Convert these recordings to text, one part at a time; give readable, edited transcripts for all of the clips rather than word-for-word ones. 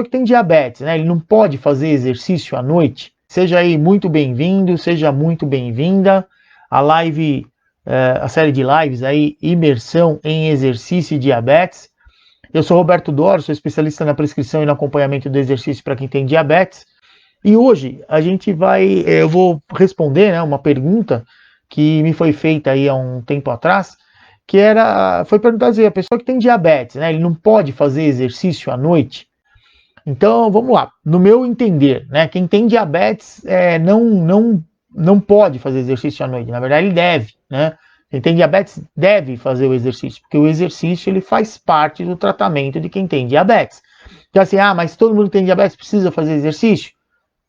que tem diabetes, né? Ele não pode fazer exercício à noite. Seja aí muito bem-vindo, seja muito bem-vinda à live, a série de lives aí, Imersão em Exercício e Diabetes. Eu sou Roberto Doro, sou especialista na prescrição e no acompanhamento do exercício para quem tem diabetes. E hoje eu vou responder, né, uma pergunta que me foi feita aí há um tempo atrás, foi perguntar assim, a pessoa que tem diabetes, né, ele não pode fazer exercício à noite? Então, vamos lá. No meu entender, né, quem tem diabetes não pode fazer exercício à noite. Na verdade, ele deve, né? Quem tem diabetes deve fazer o exercício, porque o exercício ele faz parte do tratamento de quem tem diabetes. Então, assim, mas todo mundo que tem diabetes precisa fazer exercício?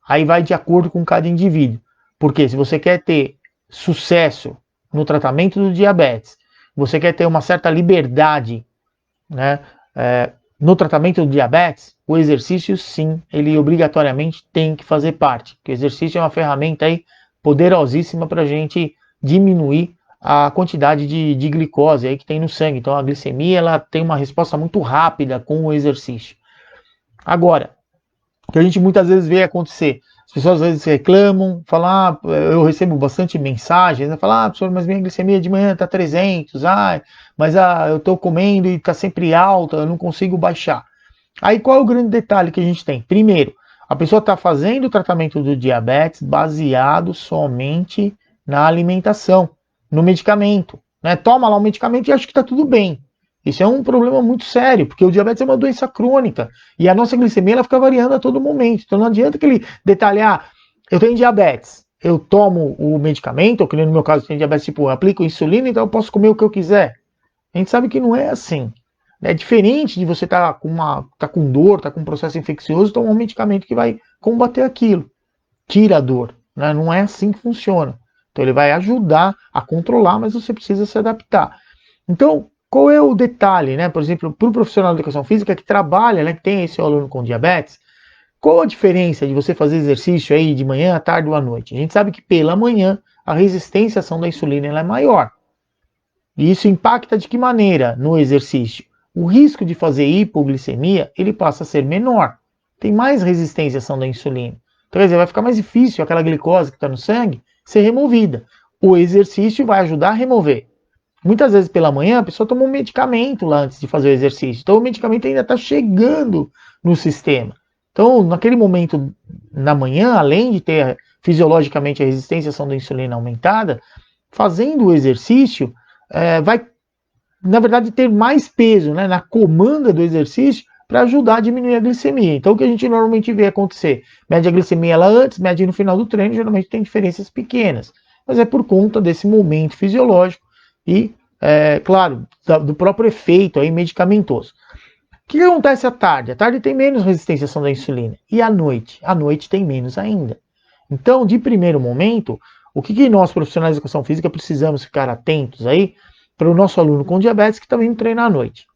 Aí vai de acordo com cada indivíduo. Porque se você quer ter sucesso no tratamento do diabetes, você quer ter uma certa liberdade, né, no tratamento do diabetes, o exercício sim, ele obrigatoriamente tem que fazer parte. Porque o exercício é uma ferramenta aí poderosíssima para a gente diminuir a quantidade de glicose aí que tem no sangue. Então a glicemia ela tem uma resposta muito rápida com o exercício. Agora, o que a gente muitas vezes vê acontecer, as pessoas às vezes reclamam, falam, eu recebo bastante mensagens, né, falam, professor, mas minha glicemia de manhã está 300, mas eu estou comendo e está sempre alta, eu não consigo baixar. Aí qual é o grande detalhe que a gente tem? Primeiro, a pessoa está fazendo o tratamento do diabetes baseado somente na alimentação, no medicamento, né? Toma lá o medicamento e acha que está tudo bem. Isso é um problema muito sério, porque o diabetes é uma doença crônica e a nossa glicemia ela fica variando a todo momento. Então não adianta que ele detalhar, eu tenho diabetes, eu tomo o medicamento, ou que no meu caso eu tenho diabetes, tipo, eu aplico insulina, então eu posso comer o que eu quiser. A gente sabe que não é assim. É diferente de você estar com dor, tá com um processo infeccioso, tomar um medicamento que vai combater aquilo, tira a dor. Né? Não é assim que funciona. Então ele vai ajudar a controlar, mas você precisa se adaptar. Então, qual é o detalhe, né? Por exemplo, para o profissional de educação física que trabalha, né, que tem esse aluno com diabetes, qual a diferença de você fazer exercício aí de manhã, à tarde ou à noite? A gente sabe que pela manhã a resistência à ação da insulina ela é maior. E isso impacta de que maneira no exercício? O risco de fazer hipoglicemia ele passa a ser menor. Tem mais resistência à ação da insulina. Então, quer dizer, vai ficar mais difícil aquela glicose que está no sangue ser removida. O exercício vai ajudar a remover. Muitas vezes pela manhã a pessoa toma um medicamento lá antes de fazer o exercício. Então o medicamento ainda está chegando no sistema. Então, naquele momento, na manhã, além de ter fisiologicamente a resistência à ação da insulina aumentada, fazendo o exercício, vai, na verdade, ter mais peso, né, na comanda do exercício para ajudar a diminuir a glicemia. Então, o que a gente normalmente vê acontecer? Mede a glicemia ela antes, mede no final do treino, geralmente tem diferenças pequenas. Mas é por conta desse momento fisiológico e, claro, do próprio efeito aí medicamentoso. O que acontece à tarde? À tarde tem menos resistência à ação da insulina. E à noite? À noite tem menos ainda. Então, de primeiro momento, o que nós, profissionais de educação física, precisamos ficar atentos aí para o nosso aluno com diabetes que está vindo treinar à noite?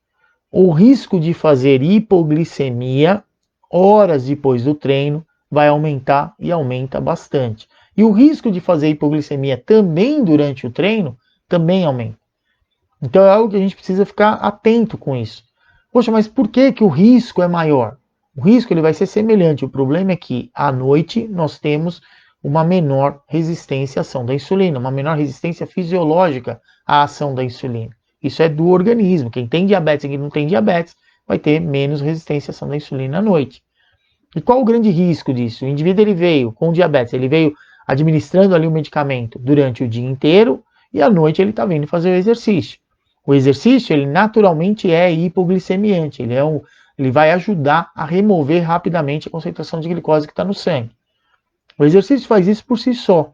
O risco de fazer hipoglicemia horas depois do treino vai aumentar e aumenta bastante. E o risco de fazer hipoglicemia também durante o treino também aumenta. Então é algo que a gente precisa ficar atento com isso. Poxa, mas por que o risco é maior? O risco ele vai ser semelhante. O problema é que à noite nós temos uma menor resistência à ação da insulina, uma menor resistência fisiológica à ação da insulina. Isso é do organismo. Quem tem diabetes e quem não tem diabetes vai ter menos resistência à ação da insulina à noite. E qual o grande risco disso? O indivíduo ele veio com diabetes, ele veio administrando ali o medicamento durante o dia inteiro e à noite ele está vindo fazer o exercício. O exercício, ele naturalmente é hipoglicemiante, ele vai ajudar a remover rapidamente a concentração de glicose que está no sangue. O exercício faz isso por si só.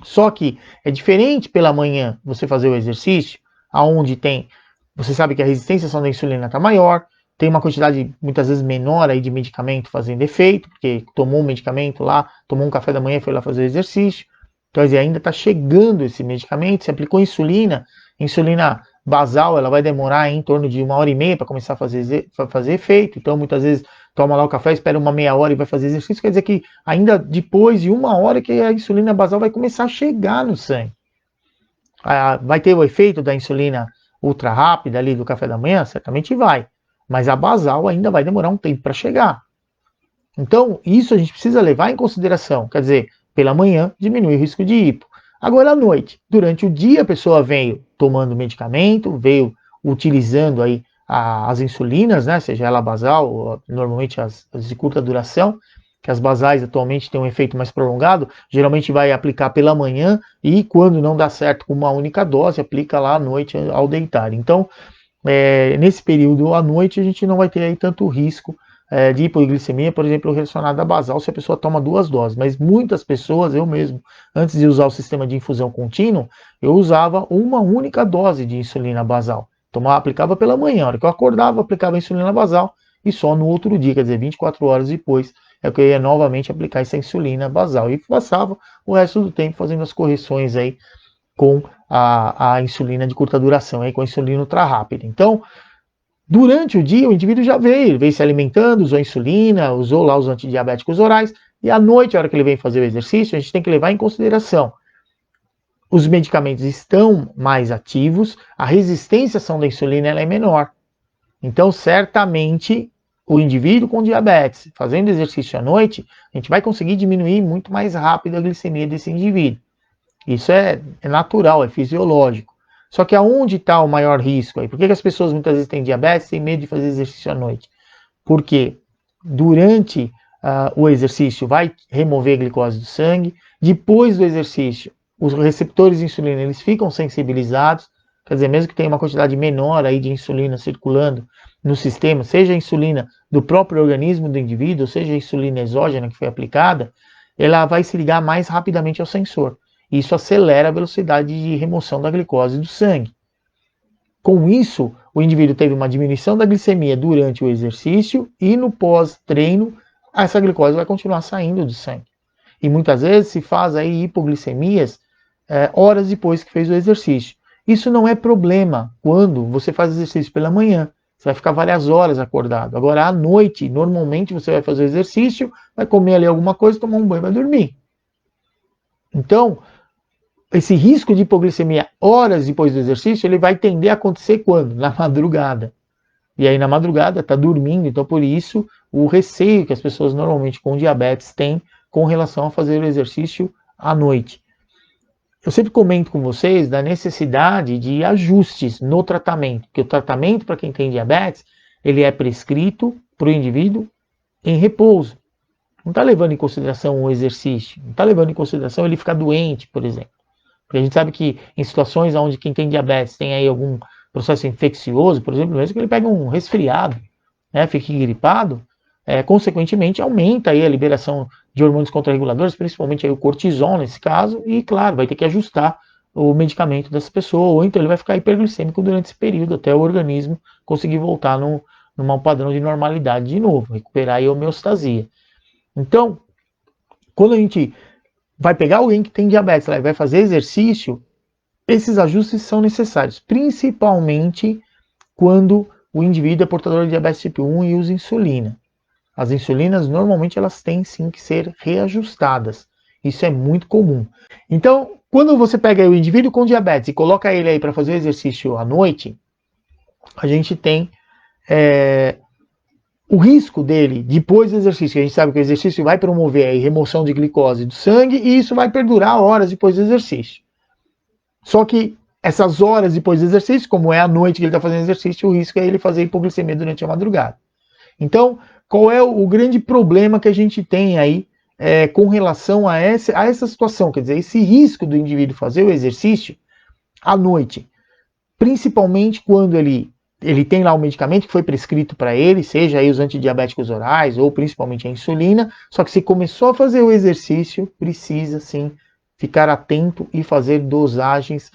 Só que é diferente pela manhã você fazer o exercício, aonde você sabe que a resistência à ação da insulina está maior, tem uma quantidade muitas vezes menor aí de medicamento fazendo efeito, porque tomou um medicamento lá, tomou um café da manhã e foi lá fazer o exercício. Então ainda está chegando esse medicamento, se aplicou insulina basal, ela vai demorar em torno de 1h30 para começar a fazer efeito. Então muitas vezes toma lá o café, espera uma meia hora e vai fazer exercício, quer dizer que ainda depois de 1 hora que a insulina basal vai começar a chegar no sangue. Vai ter o efeito da insulina ultra rápida ali do café da manhã? Certamente vai. Mas a basal ainda vai demorar um tempo para chegar. Então, isso a gente precisa levar em consideração. Quer dizer, pela manhã diminui o risco de hipo. Agora, à noite, durante o dia a pessoa veio tomando medicamento, veio utilizando aí as insulinas, né, seja ela basal, ou normalmente as de curta duração, que as basais atualmente têm um efeito mais prolongado, geralmente vai aplicar pela manhã e quando não dá certo com uma única dose, aplica lá à noite ao deitar. Então, nesse período à noite a gente não vai ter aí tanto risco de hipoglicemia, por exemplo, relacionada à basal, se a pessoa toma 2 doses. Mas muitas pessoas, eu mesmo, antes de usar o sistema de infusão contínuo, eu usava uma única dose de insulina basal. Tomava, aplicava pela manhã, a hora que eu acordava, aplicava a insulina basal e só no outro dia, quer dizer, 24 horas depois, é que eu ia novamente aplicar essa insulina basal. E passava o resto do tempo fazendo as correções aí com a insulina de curta duração, aí com a insulina ultra rápida. Então, durante o dia, o indivíduo já veio se alimentando, usou insulina, usou lá os antidiabéticos orais, e à noite, a hora que ele vem fazer o exercício, a gente tem que levar em consideração os medicamentos estão mais ativos, a resistência à ação da insulina ela é menor. Então, certamente, o indivíduo com diabetes, fazendo exercício à noite, a gente vai conseguir diminuir muito mais rápido a glicemia desse indivíduo. Isso é natural, é fisiológico. Só que aonde está o maior risco aí? Por que as pessoas muitas vezes têm diabetes e têm medo de fazer exercício à noite? Porque durante o exercício vai remover a glicose do sangue, depois do exercício os receptores de insulina eles ficam sensibilizados, quer dizer, mesmo que tenha uma quantidade menor aí de insulina circulando no sistema, seja a insulina do próprio organismo do indivíduo, seja a insulina exógena que foi aplicada, ela vai se ligar mais rapidamente ao sensor. Isso acelera a velocidade de remoção da glicose do sangue. Com isso, o indivíduo teve uma diminuição da glicemia durante o exercício e no pós-treino, essa glicose vai continuar saindo do sangue. E muitas vezes se faz aí hipoglicemias horas depois que fez o exercício. Isso não é problema quando você faz exercício pela manhã. Você vai ficar várias horas acordado. Agora, à noite, normalmente você vai fazer o exercício, vai comer ali alguma coisa, tomar um banho e vai dormir. Então, esse risco de hipoglicemia horas depois do exercício, ele vai tender a acontecer quando? Na madrugada. E aí na madrugada está dormindo, então por isso o receio que as pessoas normalmente com diabetes têm com relação a fazer o exercício à noite. Eu sempre comento com vocês da necessidade de ajustes no tratamento, porque o tratamento para quem tem diabetes, ele é prescrito para o indivíduo em repouso. Não está levando em consideração o exercício, não está levando em consideração ele ficar doente, por exemplo. Porque a gente sabe que em situações onde quem tem diabetes tem aí algum processo infeccioso, por exemplo, mesmo que ele pegue um resfriado, né, fique gripado, consequentemente aumenta aí a liberação de hormônios contrarreguladores, principalmente aí o cortisol nesse caso, e claro, vai ter que ajustar o medicamento dessa pessoa, ou então ele vai ficar hiperglicêmico durante esse período, até o organismo conseguir voltar num padrão de normalidade de novo, recuperar aí a homeostasia. Então, quando a gente vai pegar alguém que tem diabetes lá e vai fazer exercício, esses ajustes são necessários, principalmente quando o indivíduo é portador de diabetes tipo 1 e usa insulina. As insulinas, normalmente, elas têm sim que ser reajustadas. Isso é muito comum. Então, quando você pega o indivíduo com diabetes e coloca ele aí para fazer exercício à noite, a gente tem o risco dele, depois do exercício, a gente sabe que o exercício vai promover a remoção de glicose do sangue e isso vai perdurar horas depois do exercício. Só que essas horas depois do exercício, como é a noite que ele está fazendo exercício, o risco é ele fazer hipoglicemia durante a madrugada. Então, qual é o grande problema que a gente tem aí com relação a essa situação? Quer dizer, esse risco do indivíduo fazer o exercício à noite, principalmente quando ele tem lá um medicamento que foi prescrito para ele, seja aí os antidiabéticos orais ou principalmente a insulina, só que se começou a fazer o exercício, precisa sim ficar atento e fazer dosagens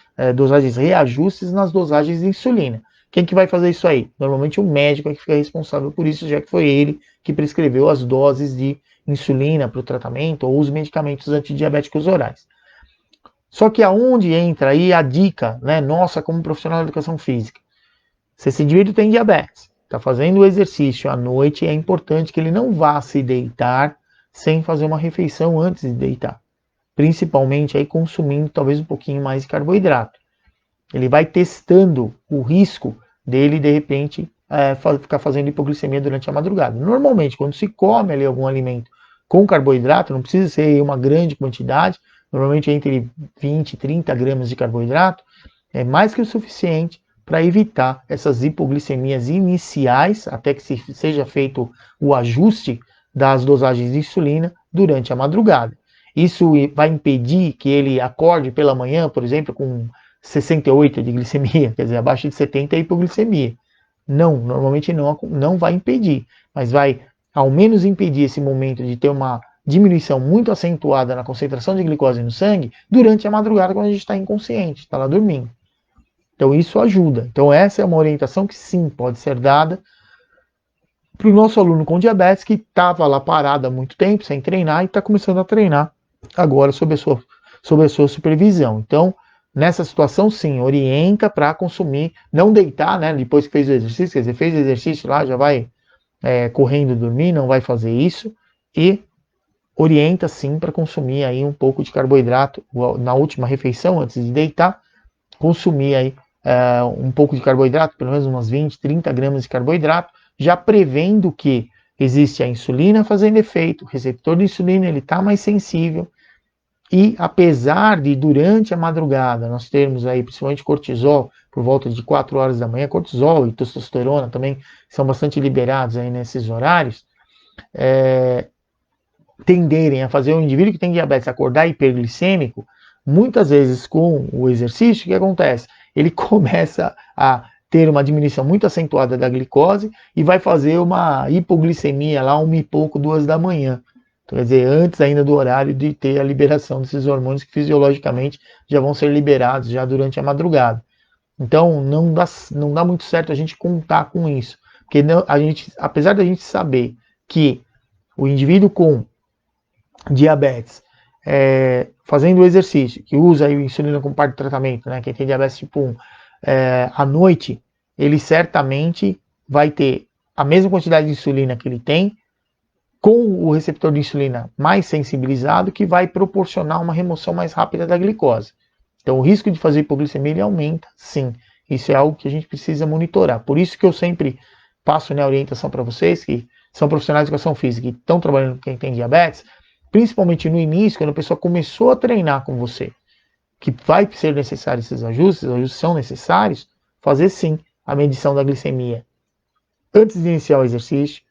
reajustes nas dosagens de insulina. Quem que vai fazer isso aí? Normalmente o médico é que fica responsável por isso, já que foi ele que prescreveu as doses de insulina para o tratamento ou os medicamentos antidiabéticos orais. Só que aonde entra aí a dica, né, nossa como profissional de educação física? Se esse indivíduo tem diabetes, está fazendo o exercício à noite, é importante que ele não vá se deitar sem fazer uma refeição antes de deitar. Principalmente aí consumindo talvez um pouquinho mais de carboidrato. Ele vai testando o risco dele, de repente, ficar fazendo hipoglicemia durante a madrugada. Normalmente, quando se come ali algum alimento com carboidrato, não precisa ser uma grande quantidade, normalmente entre 20 e 30 gramas de carboidrato, é mais que o suficiente para evitar essas hipoglicemias iniciais, até que seja feito o ajuste das dosagens de insulina durante a madrugada. Isso vai impedir que ele acorde pela manhã, por exemplo, com 68 de glicemia, quer dizer, abaixo de 70 é hipoglicemia. Não, normalmente não vai impedir, mas vai ao menos impedir esse momento de ter uma diminuição muito acentuada na concentração de glicose no sangue durante a madrugada, quando a gente está inconsciente, está lá dormindo. Então isso ajuda. Então essa é uma orientação que sim, pode ser dada para o nosso aluno com diabetes que estava lá parado há muito tempo, sem treinar, e está começando a treinar agora sob a sua supervisão. Então, nessa situação, sim, orienta para consumir, não deitar, né, depois que fez o exercício, quer dizer, fez o exercício lá, já vai correndo dormir, não vai fazer isso, e orienta sim para consumir aí um pouco de carboidrato na última refeição, antes de deitar, consumir aí um pouco de carboidrato, pelo menos umas 20, 30 gramas de carboidrato, já prevendo que existe a insulina fazendo efeito, o receptor de insulina ele está mais sensível, e apesar de durante a madrugada nós termos aí principalmente cortisol por volta de 4 horas da manhã, cortisol e testosterona também são bastante liberados aí nesses horários, tenderem a fazer o indivíduo que tem diabetes acordar hiperglicêmico, muitas vezes com o exercício, o que acontece? Ele começa a ter uma diminuição muito acentuada da glicose e vai fazer uma hipoglicemia lá 1 e pouco, 2 da manhã. Então, quer dizer, antes ainda do horário de ter a liberação desses hormônios que fisiologicamente já vão ser liberados já durante a madrugada. Então, não dá muito certo a gente contar com isso. Porque apesar da gente saber que o indivíduo com diabetes, fazendo o exercício, que usa a insulina como parte do tratamento, né, quem tem diabetes tipo 1, à noite, ele certamente vai ter a mesma quantidade de insulina que ele tem, com o receptor de insulina mais sensibilizado, que vai proporcionar uma remoção mais rápida da glicose. Então o risco de fazer hipoglicemia ele aumenta, sim. Isso é algo que a gente precisa monitorar. Por isso que eu sempre passo, né, a orientação para vocês, que são profissionais de educação física e estão trabalhando com quem tem diabetes, principalmente no início, quando a pessoa começou a treinar com você, que vai ser necessário esses ajustes são necessários, fazer sim a medição da glicemia antes de iniciar o exercício,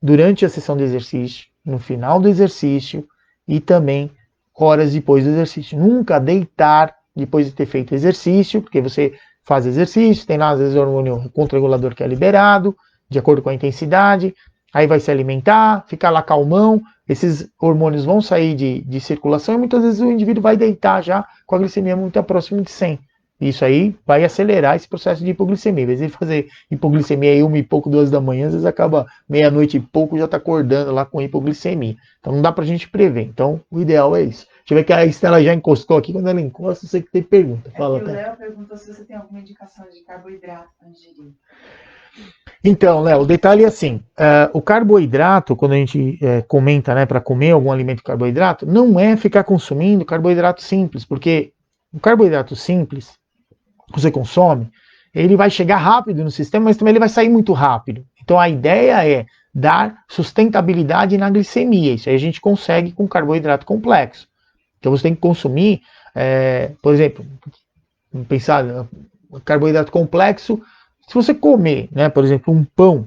durante a sessão de exercício, no final do exercício e também horas depois do exercício. Nunca deitar depois de ter feito exercício, porque você faz exercício, tem lá às vezes o hormônio contra-regulador que é liberado, de acordo com a intensidade, aí vai se alimentar, ficar lá calmão, esses hormônios vão sair de circulação e muitas vezes o indivíduo vai deitar já com a glicemia muito próxima de 100. Isso aí vai acelerar esse processo de hipoglicemia. Às vezes ele fazer hipoglicemia aí 1 e pouco, 2 da manhã, às vezes acaba meia-noite e pouco já está acordando lá com hipoglicemia. Então não dá pra gente prever. Então o ideal é isso. Deixa eu ver que a Estela já encostou aqui. Quando ela encosta, você que tem pergunta. Fala, o Léo perguntou se você tem alguma indicação de carboidrato para ingerir. Então, Léo, o detalhe é assim, o carboidrato, quando a gente comenta, né, para comer algum alimento carboidrato, não é ficar consumindo carboidrato simples, porque o carboidrato simples, que você consome, ele vai chegar rápido no sistema, mas também ele vai sair muito rápido. Então a ideia é dar sustentabilidade na glicemia, isso aí a gente consegue com carboidrato complexo. Então você tem que consumir, por exemplo, pensar carboidrato complexo. Se você comer, né, por exemplo, um pão,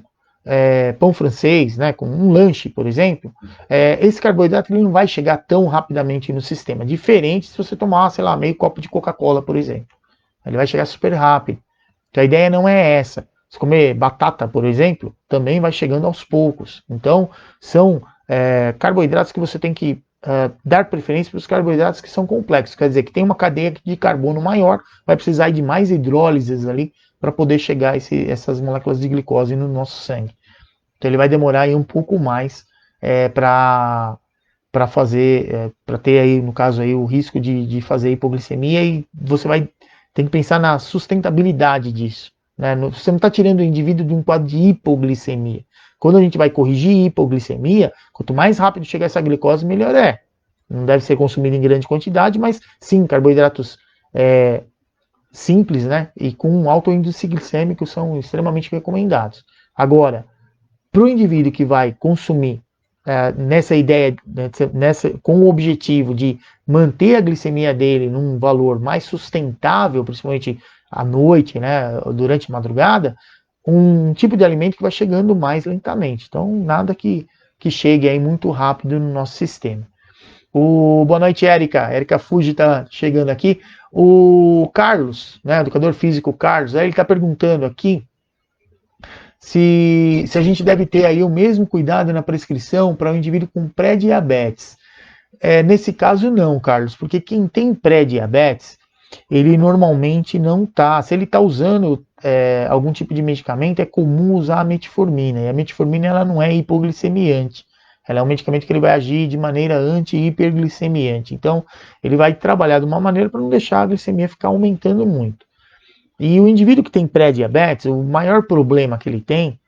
pão francês, né, com um lanche, por exemplo, esse carboidrato ele não vai chegar tão rapidamente no sistema. Diferente se você tomar, sei lá, meio copo de Coca-Cola, por exemplo. Ele vai chegar super rápido. Então a ideia não é essa. Se comer batata, por exemplo, também vai chegando aos poucos. Então são carboidratos que você tem que dar preferência para os carboidratos que são complexos. Quer dizer, que tem uma cadeia de carbono maior, vai precisar de mais hidrólises ali para poder chegar essas moléculas de glicose no nosso sangue. Então ele vai demorar aí um pouco mais para fazer, para ter aí, no caso aí, o risco de fazer hipoglicemia, e você tem que pensar na sustentabilidade disso. Né? Você não está tirando o indivíduo de um quadro de hipoglicemia. Quando a gente vai corrigir hipoglicemia, quanto mais rápido chegar essa glicose, melhor é. Não deve ser consumido em grande quantidade, mas sim, carboidratos simples, né, e com alto índice glicêmico são extremamente recomendados. Agora, para o indivíduo que vai consumir nessa ideia, com o objetivo de manter a glicemia dele num valor mais sustentável, principalmente à noite, né, durante a madrugada, um tipo de alimento que vai chegando mais lentamente. Então, nada que chegue aí muito rápido no nosso sistema. Boa noite, Érica. Érica Fuji está chegando aqui. O Carlos, né, educador físico Carlos, ele está perguntando aqui se a gente deve ter aí o mesmo cuidado na prescrição para um indivíduo com pré-diabetes. Nesse caso não, Carlos, porque quem tem pré-diabetes, ele normalmente não está. Se ele está usando algum tipo de medicamento, é comum usar a metformina. E a metformina ela não é hipoglicemiante. Ela é um medicamento que ele vai agir de maneira anti-hiperglicemiante. Então, ele vai trabalhar de uma maneira para não deixar a glicemia ficar aumentando muito. E o indivíduo que tem pré-diabetes, o maior problema que ele tem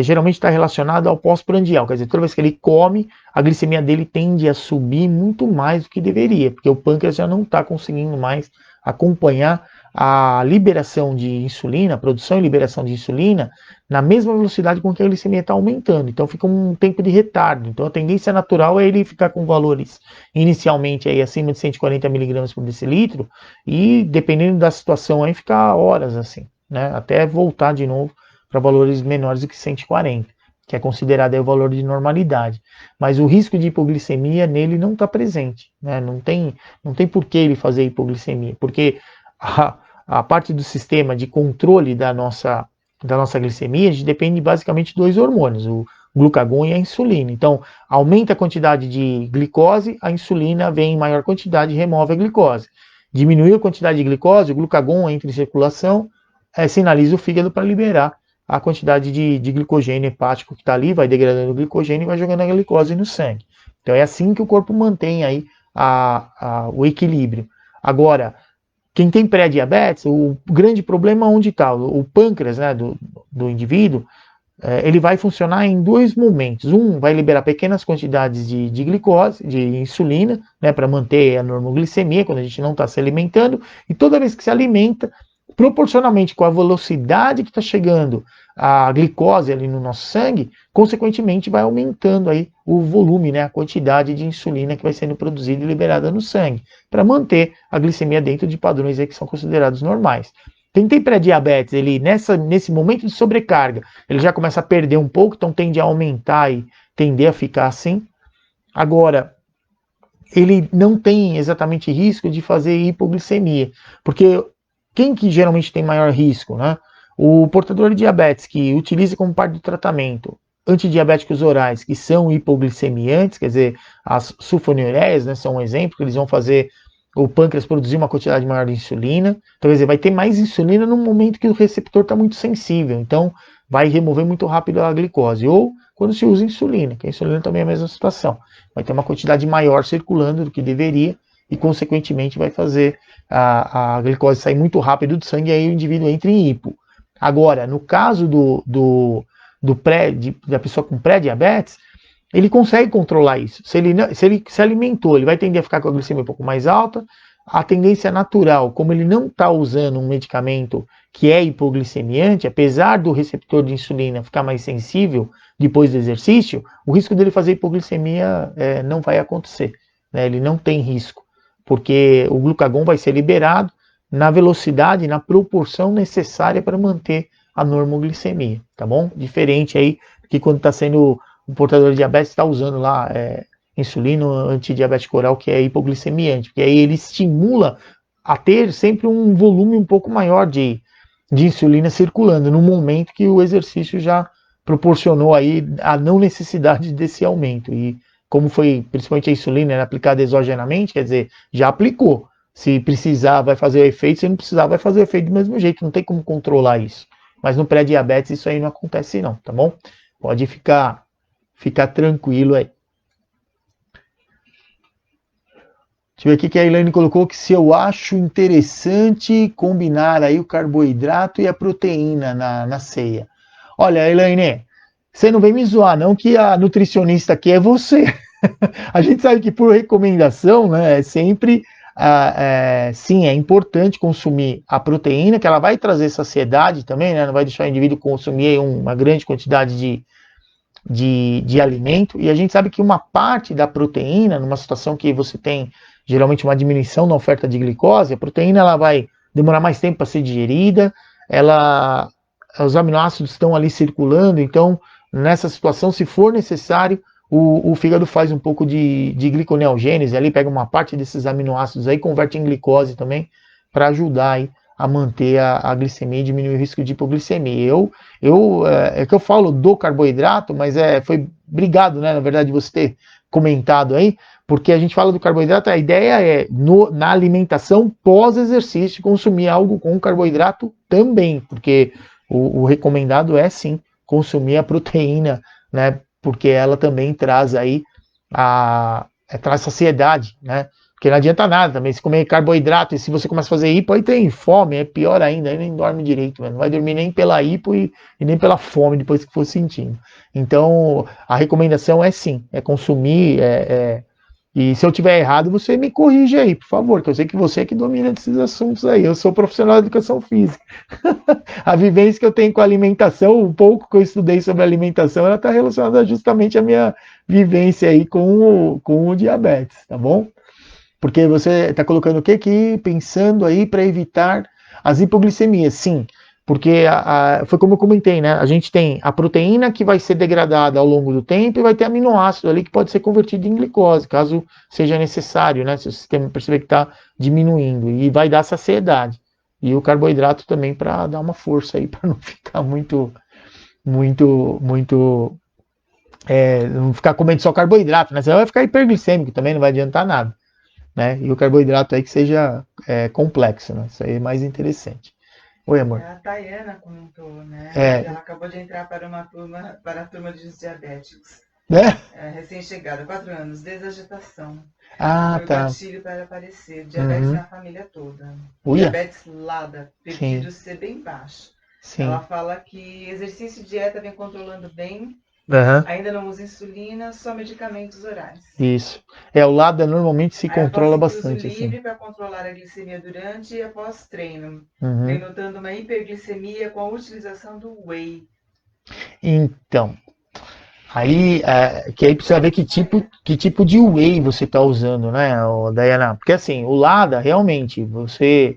geralmente está relacionado ao pós-prandial. Quer dizer, toda vez que ele come, a glicemia dele tende a subir muito mais do que deveria, porque o pâncreas já não está conseguindo mais acompanhar a liberação de insulina, a produção e liberação de insulina, na mesma velocidade com que a glicemia está aumentando. Então fica um tempo de retardo. Então a tendência natural é ele ficar com valores inicialmente aí acima de 140 mg por decilitro e, dependendo da situação, aí ficar horas assim, né? Até voltar de novo para valores menores do que 140, que é considerado aí o valor de normalidade. Mas o risco de hipoglicemia nele não está presente, né? Não tem por que ele fazer hipoglicemia, porque a parte do sistema de controle da nossa glicemia, a gente depende basicamente de dois hormônios, o glucagon e a insulina. Então, aumenta a quantidade de glicose, a insulina vem em maior quantidade e remove a glicose. Diminuiu a quantidade de glicose, o glucagon entra em circulação, sinaliza o fígado para liberar a quantidade de glicogênio hepático que está ali, vai degradando o glicogênio e vai jogando a glicose no sangue. Então é assim que o corpo mantém aí o equilíbrio. Agora, quem tem pré-diabetes, o grande problema onde está? O pâncreas, né, do indivíduo, ele vai funcionar em dois momentos. Um, vai liberar pequenas quantidades de glicose, de insulina, né, para manter a normoglicemia, quando a gente não está se alimentando, e toda vez que se alimenta, proporcionalmente com a velocidade que está chegando a glicose ali no nosso sangue, consequentemente vai aumentando aí o volume, né, a quantidade de insulina que vai sendo produzida e liberada no sangue, para manter a glicemia dentro de padrões aí que são considerados normais. Quem tem pré-diabetes, ele nesse momento de sobrecarga, ele já começa a perder um pouco, então tende a aumentar e tender a ficar assim. Agora, ele não tem exatamente risco de fazer hipoglicemia, porque quem que geralmente tem maior risco, né? O portador de diabetes que utiliza como parte do tratamento antidiabéticos orais que são hipoglicemiantes, quer dizer, as sulfonilureias, né, são um exemplo, que eles vão fazer o pâncreas produzir uma quantidade maior de insulina. Então, quer dizer, vai ter mais insulina no momento que o receptor está muito sensível, então vai remover muito rápido a glicose. Ou quando se usa insulina, que a insulina também é a mesma situação. Vai ter uma quantidade maior circulando do que deveria e, consequentemente, vai fazer a glicose sair muito rápido do sangue e aí o indivíduo entra em hipo. Agora, no caso da pessoa com pré-diabetes, ele consegue controlar isso. Se ele se alimentou, ele vai tender a ficar com a glicemia um pouco mais alta. A tendência natural, como ele não está usando um medicamento que é hipoglicemiante, apesar do receptor de insulina ficar mais sensível depois do exercício, o risco dele fazer hipoglicemia não vai acontecer, né? Ele não tem risco, porque o glucagon vai ser liberado na velocidade, na proporção necessária para manter a normoglicemia, tá bom? Diferente aí que quando está sendo o portador de diabetes está usando lá insulina antidiabético oral, que é hipoglicemiante, porque aí ele estimula a ter sempre um volume um pouco maior de insulina circulando, no momento que o exercício já proporcionou aí a não necessidade desse aumento. E como foi, principalmente a insulina, era aplicada exogenamente, quer dizer, já aplicou. Se precisar, vai fazer o efeito, se não precisar, vai fazer o efeito do mesmo jeito, não tem como controlar isso. Mas no pré-diabetes isso aí não acontece não, tá bom? Pode ficar tranquilo aí. Deixa eu ver aqui que a Elaine colocou que se eu acho interessante combinar aí o carboidrato e a proteína na ceia. Olha, Elaine, você não vem me zoar não, que a nutricionista aqui é você. A gente sabe que por recomendação, né, é sempre sim, é importante consumir a proteína, que ela vai trazer saciedade também, né? Não vai deixar o indivíduo consumir uma grande quantidade de alimento, e a gente sabe que uma parte da proteína, numa situação que você tem geralmente uma diminuição na oferta de glicose, a proteína ela vai demorar mais tempo para ser digerida, os aminoácidos estão ali circulando, então nessa situação, se for necessário, o fígado faz um pouco de gliconeogênese, ali pega uma parte desses aminoácidos aí, converte em glicose também, para ajudar aí a manter a glicemia e diminuir o risco de hipoglicemia. É que eu falo do carboidrato, mas foi obrigado, né, na verdade, você ter comentado aí, porque a gente fala do carboidrato, a ideia é, na alimentação pós-exercício, consumir algo com carboidrato também, porque o recomendado é sim consumir a proteína, né, porque ela também traz aí traz saciedade, né? Porque não adianta nada também, se comer carboidrato e se você começa a fazer hipo, aí tem fome, é pior ainda, aí nem dorme direito, não vai dormir nem pela hipo e nem pela fome depois que for sentindo. Então, a recomendação é sim, é consumir, e se eu tiver errado, você me corrige aí, por favor, que eu sei que você é que domina desses assuntos aí, eu sou profissional de educação física. A vivência que eu tenho com a alimentação, o pouco que eu estudei sobre alimentação, ela está relacionada justamente à minha vivência aí com o diabetes, tá bom? Porque você está colocando o quê? Que pensando aí para evitar as hipoglicemias. Sim, porque foi como eu comentei, né? A gente tem a proteína que vai ser degradada ao longo do tempo e vai ter aminoácido ali que pode ser convertido em glicose, caso seja necessário, né? Se o sistema perceber que está diminuindo, e vai dar saciedade. E o carboidrato também para dar uma força aí, para não ficar muito, não ficar comendo só carboidrato, né? Você vai ficar hiperglicêmico também, não vai adiantar nada. Né? E o carboidrato aí que seja complexo, né? Isso aí é mais interessante. Oi, amor. A Tayana comentou, né? Ela acabou de entrar para a turma dos diabéticos. Recém-chegada, 4 anos, desagitação. Foi o gatilho para aparecer. Diabetes na família toda. Diabetes LADA, peptídeo C bem baixo. Sim. Ela fala que exercício e dieta vem controlando bem. Ainda não usa insulina, só medicamentos orais. Isso. O LADA normalmente se controla bastante. Uso livre para controlar a glicemia durante e após treino. Vem notando uma hiperglicemia com a utilização do whey. Então, aí precisa ver que tipo de whey você está usando, né, Dayana? Porque assim, o LADA realmente você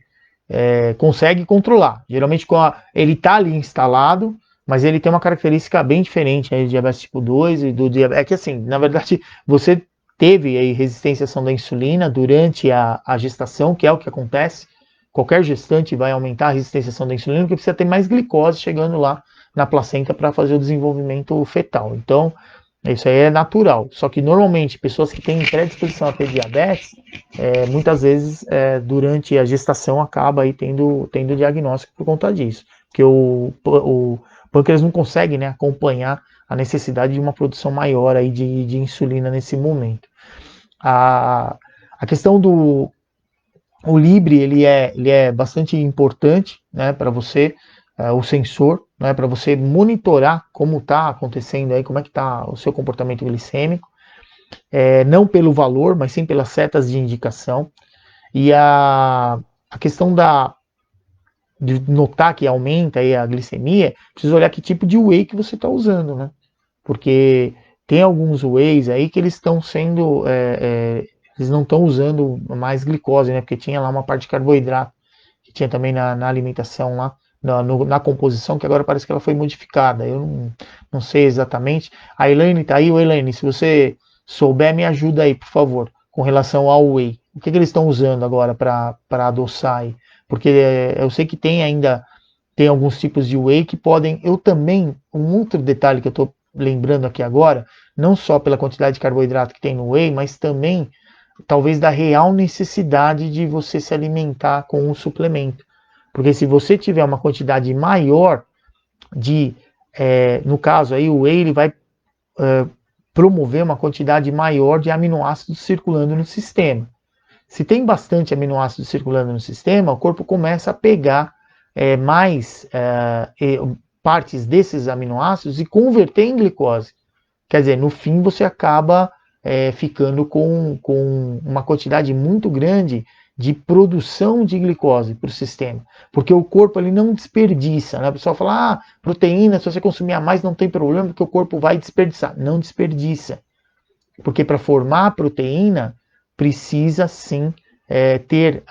consegue controlar. Geralmente ele está ali instalado, mas ele tem uma característica bem diferente aí do diabetes tipo 2 e do diabetes. É que assim, na verdade, você teve aí resistência à ação da insulina durante a gestação, que é o que acontece. Qualquer gestante vai aumentar a resistência à ação da insulina, porque precisa ter mais glicose chegando lá na placenta para fazer o desenvolvimento fetal. Então, isso aí é natural. Só que normalmente, pessoas que têm predisposição a ter diabetes, muitas vezes, durante a gestação, acaba aí tendo diagnóstico por conta disso. Porque o pâncreas não consegue, né, acompanhar a necessidade de uma produção maior aí de insulina nesse momento. A questão do Libre, ele é bastante importante, né, para você, o sensor, né, para você monitorar como está acontecendo aí, como é que está o seu comportamento glicêmico, não pelo valor, mas sim pelas setas de indicação. E a questão de notar que aumenta aí a glicemia, precisa olhar que tipo de whey que você está usando, né? Porque tem alguns wheys aí que eles estão sendo, eles não estão usando mais glicose, né? Porque tinha lá uma parte de carboidrato, que tinha também na alimentação lá, na composição, que agora parece que ela foi modificada. Eu não sei exatamente. A Elaine está aí. Elaine, se você souber, me ajuda aí, por favor, com relação ao whey. O que eles estão usando agora para adoçar aí? Porque eu sei que tem alguns tipos de whey que podem. Eu também, um outro detalhe que eu estou lembrando aqui agora, não só pela quantidade de carboidrato que tem no whey, mas também talvez da real necessidade de você se alimentar com um suplemento. Porque se você tiver uma quantidade maior no caso aí o whey, ele vai promover uma quantidade maior de aminoácidos circulando no sistema. Se tem bastante aminoácidos circulando no sistema, o corpo começa a pegar mais partes desses aminoácidos e converter em glicose. Quer dizer, no fim você acaba ficando com uma quantidade muito grande de produção de glicose para o sistema, porque o corpo ele não desperdiça, né? O pessoal fala, proteína, se você consumir a mais não tem problema, porque o corpo vai desperdiçar. Não desperdiça, porque para formar a proteína precisa sim ter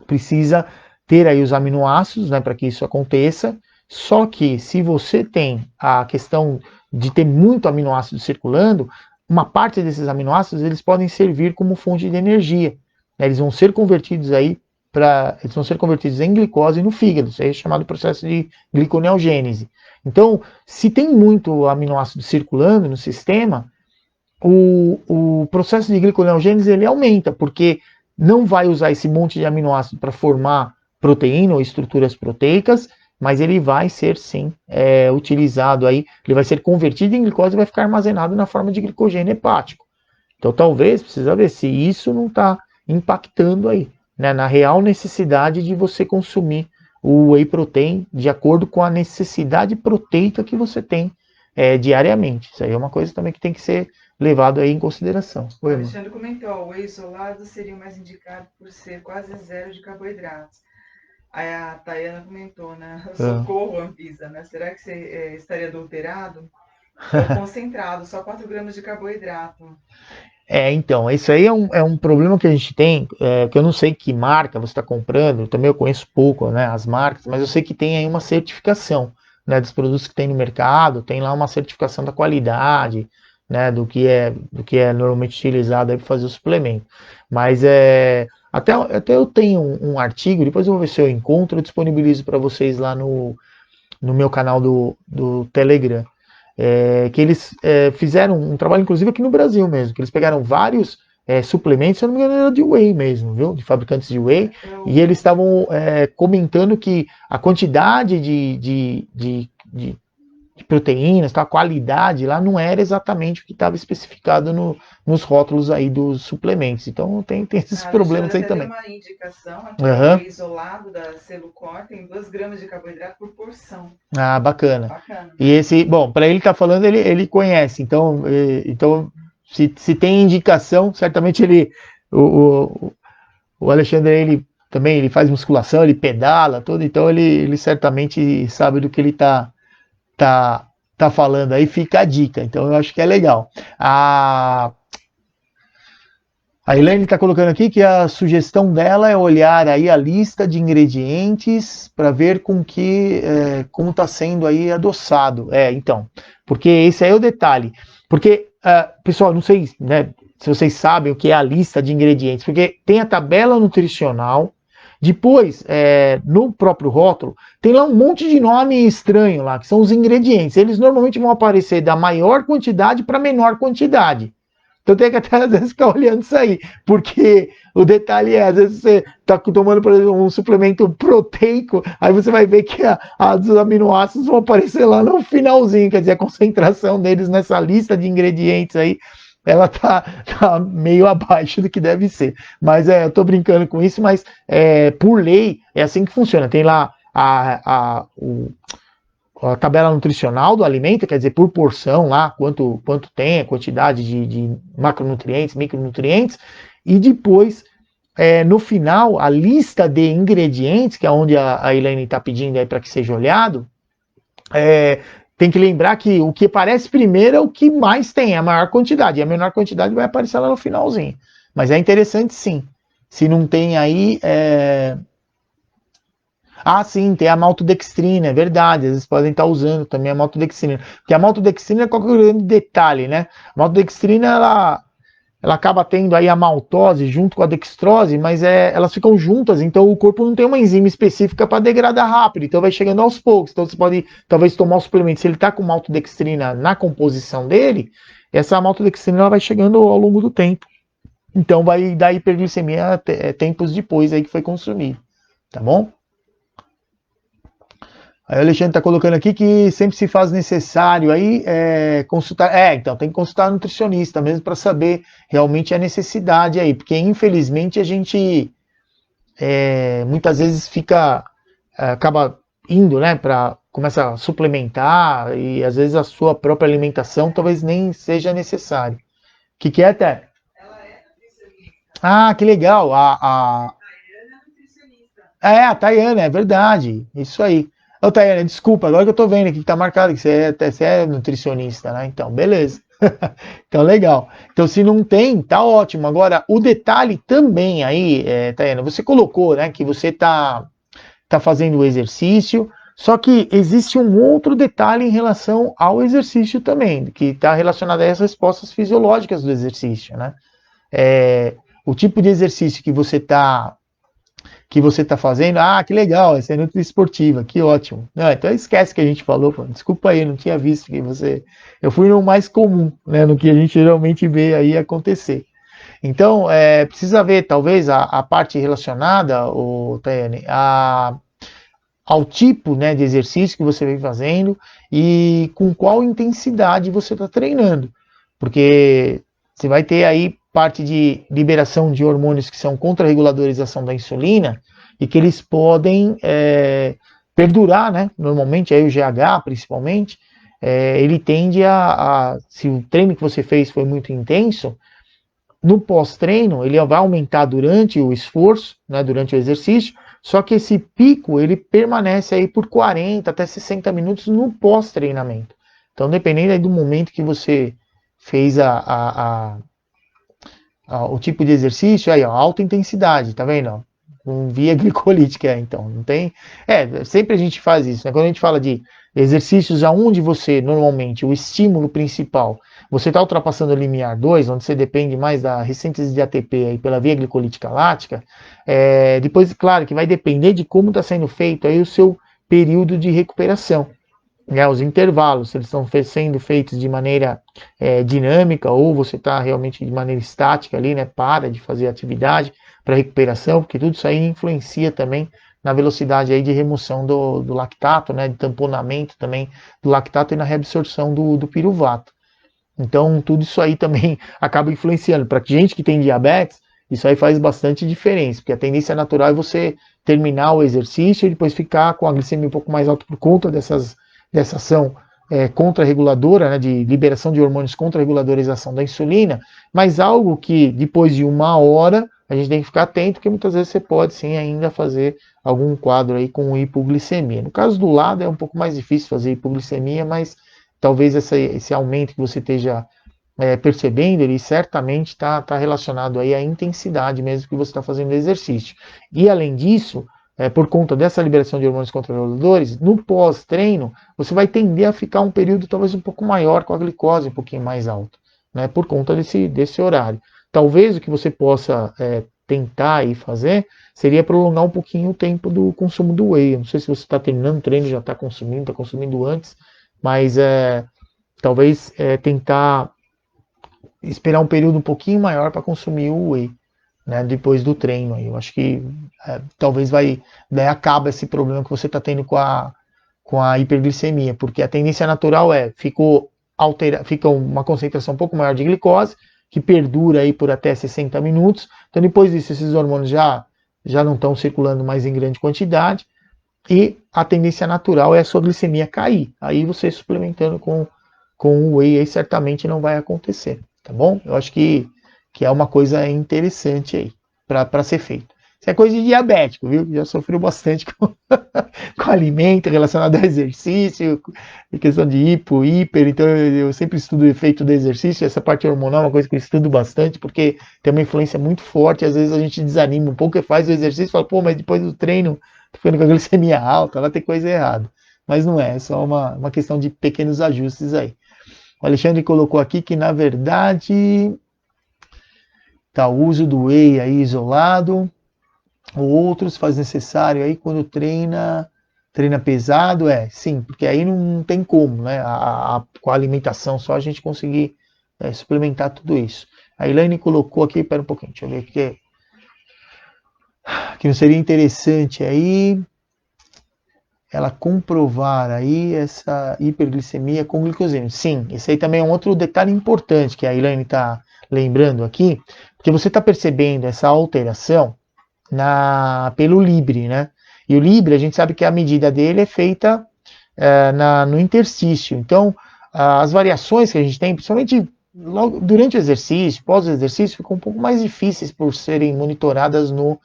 precisa ter aí os aminoácidos, né, para que isso aconteça. Só que se você tem a questão de ter muito aminoácido circulando, uma parte desses aminoácidos eles podem servir como fonte de energia. Né? Eles vão ser convertidos em glicose no fígado. Isso aí é chamado processo de gliconeogênese. Então, se tem muito aminoácido circulando no sistema, o processo de gliconeogênese ele aumenta, porque não vai usar esse monte de aminoácido para formar proteína ou estruturas proteicas, mas ele vai ser sim utilizado aí, ele vai ser convertido em glicose e vai ficar armazenado na forma de glicogênio hepático. Então talvez precisa ver se isso não está impactando aí, né, na real necessidade de você consumir o whey protein de acordo com a necessidade proteica que você tem diariamente. Isso aí é uma coisa também que tem que ser levado aí em consideração. O Alexandre comentou, o whey isolado seria o mais indicado por ser quase zero de carboidratos. Aí a Tayana comentou, né? Socorro, Anvisa, né? Será que você estaria adulterado? Ou concentrado, só 4 gramas de carboidrato. Então, isso aí é um problema que a gente tem, que eu não sei que marca você está comprando, também eu conheço pouco, né, as marcas, mas eu sei que tem aí uma certificação, né, dos produtos que tem no mercado, tem lá uma certificação da qualidade, né, do que é normalmente utilizado para fazer o suplemento. Mas até eu tenho um artigo, depois eu vou ver se eu encontro, eu disponibilizo para vocês lá no meu canal do Telegram. Que eles fizeram um trabalho, inclusive aqui no Brasil mesmo, que eles pegaram vários suplementos, se eu não me engano era de whey mesmo, viu? De fabricantes de whey, e eles estavam comentando que a quantidade de proteínas, tá? A qualidade lá não era exatamente o que estava especificado nos rótulos aí dos suplementos. Então tem esses problemas aí também. Tem uma indicação aqui, isolado da Celucor, tem 2 gramas de carboidrato por porção. Ah, bacana. E esse, bom, para ele estar falando, ele conhece. Então se tem indicação, certamente o Alexandre, ele também ele faz musculação, ele pedala, tudo, então ele certamente sabe do que ele tá falando aí, fica a dica. Então eu acho que é legal. A Elaine está colocando aqui que a sugestão dela é olhar aí a lista de ingredientes para ver como está sendo aí adoçado. Então, porque esse aí é o detalhe. Porque, pessoal, não sei, né, se vocês sabem o que é a lista de ingredientes, porque tem a tabela nutricional. Depois, no próprio rótulo, tem lá um monte de nome estranho lá, que são os ingredientes. Eles normalmente vão aparecer da maior quantidade para menor quantidade. Então tem que até às vezes ficar olhando isso aí, porque o detalhe às vezes você está tomando, por exemplo, um suplemento proteico, aí você vai ver que os aminoácidos vão aparecer lá no finalzinho, quer dizer, a concentração deles nessa lista de ingredientes aí, ela tá meio abaixo do que deve ser. Mas eu tô brincando com isso, mas por lei é assim que funciona. Tem lá a tabela nutricional do alimento, quer dizer, por porção lá, quanto tem, a quantidade de macronutrientes, micronutrientes, e depois, no final, a lista de ingredientes, que é onde a Elaine está pedindo aí para que seja olhado, tem que lembrar que o que aparece primeiro é o que mais tem, a maior quantidade, e a menor quantidade vai aparecer lá no finalzinho. Mas é interessante sim. Se não tem aí... sim, tem a maltodextrina, é verdade, às vezes podem estar usando também a maltodextrina. Porque a maltodextrina, qual que é o grande detalhe, né? A maltodextrina, ela acaba tendo aí a maltose junto com a dextrose, mas elas ficam juntas, então o corpo não tem uma enzima específica para degradar rápido, então vai chegando aos poucos. Então você pode talvez tomar o suplemento, se ele está com maltodextrina na composição dele, essa maltodextrina ela vai chegando ao longo do tempo. Então vai dar hiperglicemia tempos depois aí que foi consumido, tá bom? Aí o Alexandre está colocando aqui que sempre se faz necessário aí consultar. Então tem que consultar nutricionista mesmo para saber realmente a necessidade aí, porque infelizmente a gente muitas vezes acaba indo, né, começa a suplementar e às vezes a sua própria alimentação talvez nem seja necessário. O que é, Té? Ah, que legal. A Tayana, é verdade. Isso aí. Ô, Tayana, desculpa, agora que eu tô vendo aqui que tá marcado que você é nutricionista, né? Então, beleza. Então, legal. Então, se não tem, tá ótimo. Agora, o detalhe também aí, Tayana, você colocou, né, que você tá fazendo o exercício, só que existe um outro detalhe em relação ao exercício também, que está relacionado a essas respostas fisiológicas do exercício, né? O tipo de exercício que você tá fazendo, que legal, essa é nutri esportiva, que ótimo. Não, então esquece que a gente falou, pô. Desculpa aí, não tinha visto que você. Eu fui no mais comum, né, no que a gente geralmente vê aí acontecer. Então, precisa ver, talvez, a parte relacionada, Tayane, ao tipo, né, de exercício que você vem fazendo e com qual intensidade você está treinando. Porque você vai ter aí parte de liberação de hormônios que são contra-reguladores da ação da insulina e que eles podem perdurar, né? Normalmente, aí o GH principalmente, ele tende se o treino que você fez foi muito intenso, no pós-treino, ele vai aumentar durante o esforço, né, durante o exercício, só que esse pico ele permanece aí por 40 até 60 minutos no pós-treinamento. Então, dependendo aí do momento que você fez o tipo de exercício, aí, ó, alta intensidade, tá vendo? Com via glicolítica, então, não tem. Sempre a gente faz isso, né? Quando a gente fala de exercícios aonde você, normalmente, o estímulo principal, você está ultrapassando o limiar 2, onde você depende mais da ressíntese de ATP aí pela via glicolítica lática, depois, claro, que vai depender de como está sendo feito aí o seu período de recuperação. Né, os intervalos, se eles estão sendo feitos de maneira dinâmica ou você está realmente de maneira estática ali, né, para de fazer atividade para recuperação, porque tudo isso aí influencia também na velocidade aí de remoção do lactato, né, de tamponamento também do lactato e na reabsorção do piruvato. Então, tudo isso aí também acaba influenciando. Para gente que tem diabetes, isso aí faz bastante diferença, porque a tendência natural é você terminar o exercício e depois ficar com a glicemia um pouco mais alta por conta dessa ação contra-reguladora, né, de liberação de hormônios contra-reguladores da ação da insulina, mas algo que depois de 1 hora a gente tem que ficar atento, porque muitas vezes você pode sim ainda fazer algum quadro aí com hipoglicemia. No caso do lado é um pouco mais difícil fazer hipoglicemia, mas talvez esse aumento que você esteja percebendo, ele certamente está relacionado aí à intensidade mesmo que você está fazendo o exercício. E além disso, por conta dessa liberação de hormônios controladores, no pós-treino, você vai tender a ficar um período talvez um pouco maior com a glicose um pouquinho mais alta, né, por conta desse horário. Talvez o que você possa tentar e fazer seria prolongar um pouquinho o tempo do consumo do whey. Eu não sei se você está terminando o treino, já está consumindo antes, mas talvez tentar esperar um período um pouquinho maior para consumir o whey, né, depois do treino. Aí. Eu acho que talvez daí acaba esse problema que você está tendo com a hiperglicemia, porque a tendência natural fica uma concentração um pouco maior de glicose, que perdura aí por até 60 minutos. Então, depois disso, esses hormônios já não estão circulando mais em grande quantidade, e a tendência natural é a sua glicemia cair. Aí você suplementando com o whey, aí certamente não vai acontecer, tá bom? Eu acho que é uma coisa interessante aí para ser feito. Isso é coisa de diabético, viu? Já sofreu bastante com alimento relacionado ao exercício, questão de hiper, então eu sempre estudo o efeito do exercício, essa parte hormonal é uma coisa que eu estudo bastante, porque tem uma influência muito forte, às vezes a gente desanima um pouco e faz o exercício e fala, pô, mas depois do treino tô ficando com a glicemia alta, lá tem coisa errada. Mas não é só uma questão de pequenos ajustes aí. O Alexandre colocou aqui que, na verdade, tá, o uso do whey aí isolado, ou outros faz necessário aí quando treina pesado, sim, porque aí não tem como, né? Com a alimentação só a gente conseguir suplementar tudo isso. A Elaine colocou aqui, pera um pouquinho, deixa eu ver aqui, que não seria interessante aí ela comprovar aí essa hiperglicemia com glicosímio. Sim, esse aí também é um outro detalhe importante que a Elaine está lembrando aqui, porque você está percebendo essa alteração pelo Libre, né? E o Libre, a gente sabe que a medida dele é feita no interstício. Então, as variações que a gente tem, principalmente logo durante o exercício, pós-exercício, ficam um pouco mais difíceis por serem monitoradas no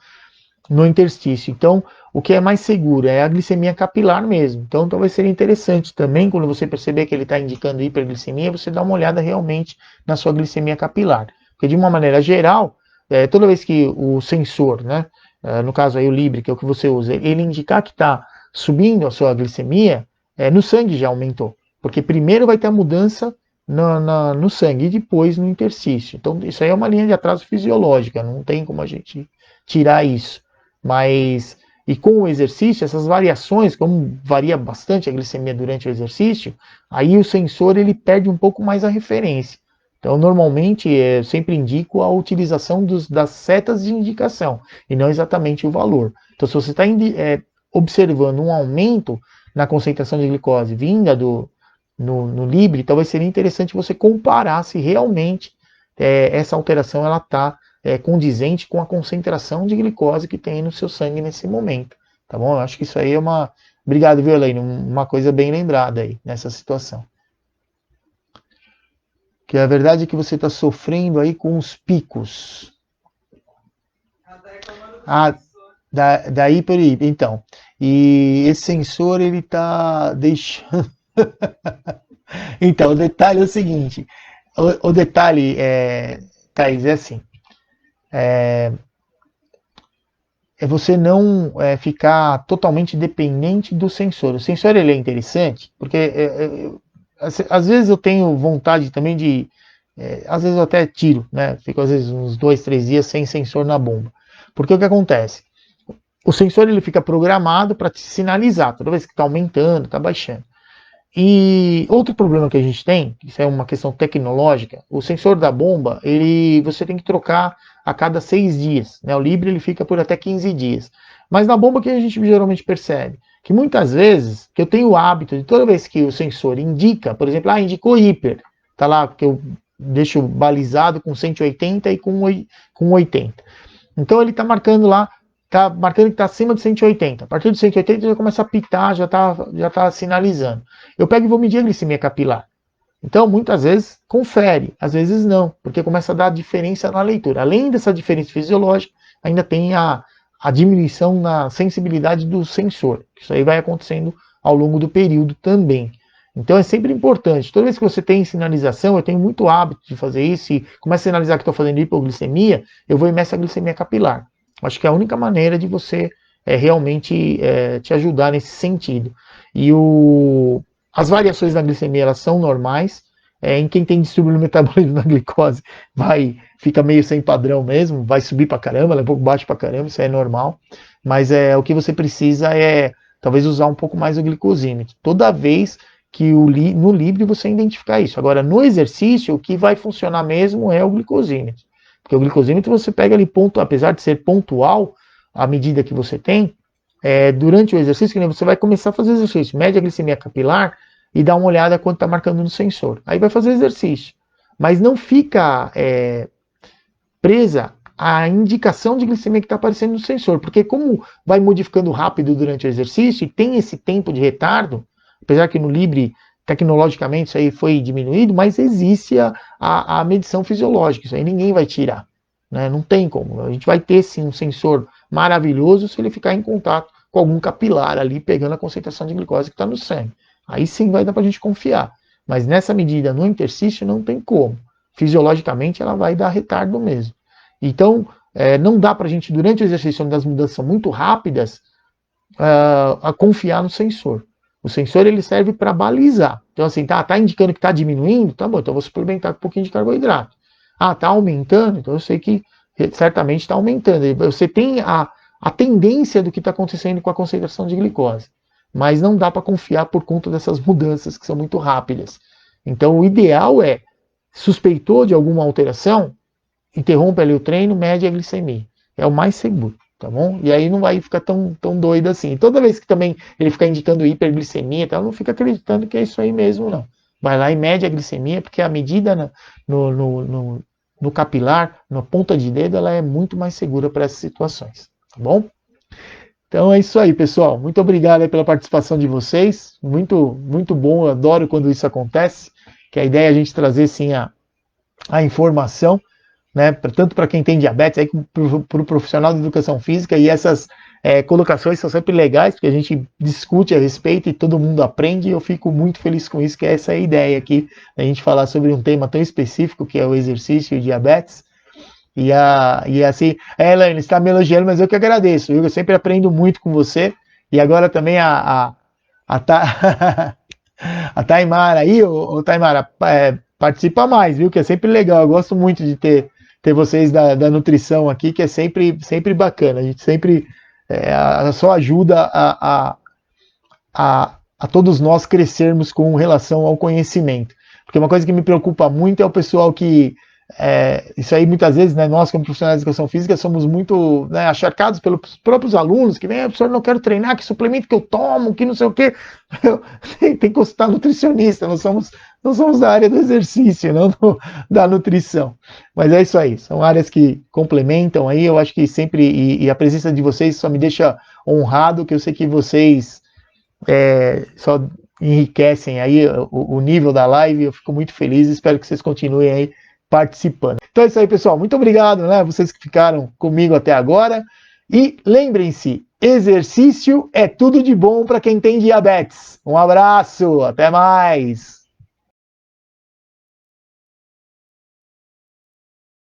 interstício. Então, o que é mais seguro é a glicemia capilar mesmo. Então, talvez seria interessante também, quando você perceber que ele está indicando hiperglicemia, você dá uma olhada realmente na sua glicemia capilar. Porque, de uma maneira geral, toda vez que o sensor, né, no caso aí o Libre, que é o que você usa, ele indicar que está subindo a sua glicemia, no sangue já aumentou. Porque primeiro vai ter a mudança no sangue e depois no interstício. Então, isso aí é uma linha de atraso fisiológica, não tem como a gente tirar isso. Mas, e com o exercício, essas variações, como varia bastante a glicemia durante o exercício, aí o sensor ele perde um pouco mais a referência. Então, normalmente, eu sempre indico a utilização das setas de indicação, e não exatamente o valor. Então, se você está observando um aumento na concentração de glicose vinda no Libre, talvez seria interessante você comparar se realmente essa alteração ela está condizente com a concentração de glicose que tem no seu sangue nesse momento. Tá bom? Eu acho que isso aí é uma... Obrigado, viu, Elaine? Uma coisa bem lembrada aí nessa situação. Que a verdade é que você está sofrendo aí com os picos. Da hiper. Então, e esse sensor ele está deixando... Então, o detalhe é o seguinte, o detalhe, Thaís, é assim, é você não ficar totalmente dependente do sensor. O sensor ele é interessante, porque às vezes eu tenho vontade também de, às vezes eu até tiro, né? Fico às vezes uns 2, 3 dias sem sensor na bomba. Porque o que acontece? O sensor ele fica programado para te sinalizar toda vez que está aumentando, está baixando. E outro problema que a gente tem, isso é uma questão tecnológica, o sensor da bomba, você tem que trocar a cada 6 dias. Né? O Libre ele fica por até 15 dias. Mas na bomba que a gente geralmente percebe? Que muitas vezes, que eu tenho o hábito de toda vez que o sensor indica, por exemplo, indicou hiper, tá lá, que eu deixo balizado com 180 e com 80. Então ele está marcando lá, está marcando que está acima de 180. A partir de 180 já começa a pitar, já tá sinalizando. Eu pego e vou medir a glicemia capilar. Então, muitas vezes, confere, às vezes não, porque começa a dar diferença na leitura. Além dessa diferença fisiológica, ainda tem a diminuição na sensibilidade do sensor. Isso aí vai acontecendo ao longo do período também. Então é sempre importante, toda vez que você tem sinalização, eu tenho muito hábito de fazer isso, e começa a sinalizar que estou fazendo hipoglicemia, eu vou e meço a glicemia capilar. Acho que é a única maneira de você realmente te ajudar nesse sentido. E as variações da glicemia elas são normais. Em quem tem distúrbio no metabolismo da glicose, fica meio sem padrão mesmo, vai subir pra caramba, ela é um pouco baixo pra caramba, isso é normal. Mas o que você precisa é talvez usar um pouco mais o glicosímetro. Toda vez que no Libre você identificar isso. Agora, no exercício, o que vai funcionar mesmo é o glicosímetro. Porque o glicosímetro você pega ali, apesar de ser pontual, a medida que você tem, durante o exercício, que você vai começar a fazer exercício, mede a glicemia capilar e dá uma olhada quanto está marcando no sensor. Aí vai fazer exercício. Mas não fica presa à indicação de glicemia que está aparecendo no sensor. Porque como vai modificando rápido durante o exercício e tem esse tempo de retardo, apesar que no Libre, tecnologicamente, isso aí foi diminuído, mas existe a medição fisiológica, isso aí ninguém vai tirar. Né? Não tem como. A gente vai ter sim um sensor maravilhoso se ele ficar em contato com algum capilar ali, pegando a concentração de glicose que está no sangue. Aí sim vai dar para a gente confiar. Mas nessa medida, no interstício, não tem como. Fisiologicamente, ela vai dar retardo mesmo. Então, não dá para a gente, durante o exercício, onde as mudanças são muito rápidas, a confiar no sensor. O sensor ele serve para balizar. Então, assim, tá indicando que está diminuindo? Tá bom, então eu vou suplementar com um pouquinho de carboidrato. Tá aumentando? Então eu sei que certamente está aumentando. Você tem a tendência do que está acontecendo com a concentração de glicose. Mas não dá para confiar por conta dessas mudanças que são muito rápidas. Então o ideal é, suspeitou de alguma alteração, interrompe ali o treino, mede a glicemia. É o mais seguro. Tá bom? E aí não vai ficar tão doido assim. Toda vez que também ele ficar indicando hiperglicemia, tá, não fica acreditando que é isso aí mesmo, não. Vai lá e mede a glicemia, porque a medida no capilar, na ponta de dedo, ela é muito mais segura para essas situações. Tá bom? Então é isso aí, pessoal. Muito obrigado aí pela participação de vocês. Muito, muito bom. Eu adoro quando isso acontece. Que a ideia é a gente trazer, sim, a informação, né, tanto para quem tem diabetes, aí para o profissional de educação física, e essas colocações são sempre legais, porque a gente discute a respeito e todo mundo aprende, e eu fico muito feliz com isso, que é essa ideia aqui, a gente falar sobre um tema tão específico, que é o exercício e o diabetes. E assim, Elaine, está me elogiando, mas eu que agradeço, viu? Eu sempre aprendo muito com você, e agora também a Taimara aí, ô Taimara, participa mais, viu? Que é sempre legal, eu gosto muito de ter vocês da nutrição aqui, que é sempre bacana, a gente sempre só ajuda a todos nós crescermos com relação ao conhecimento. Porque uma coisa que me preocupa muito é o pessoal que isso aí muitas vezes, né, nós como profissionais de educação física somos muito, né, acharcados pelos próprios alunos que vem, professor, não quero treinar, que suplemento que eu tomo, que não sei o quê. Tem que consultar nutricionista, nós somos da área do exercício, não da nutrição. Mas é isso aí, são áreas que complementam aí, eu acho que sempre, e a presença de vocês só me deixa honrado, que eu sei que vocês só enriquecem aí o nível da live, eu fico muito feliz, espero que vocês continuem aí participando. Então é isso aí, pessoal. Muito obrigado, né? Vocês que ficaram comigo até agora. E lembrem-se, exercício é tudo de bom para quem tem diabetes. Um abraço, até mais.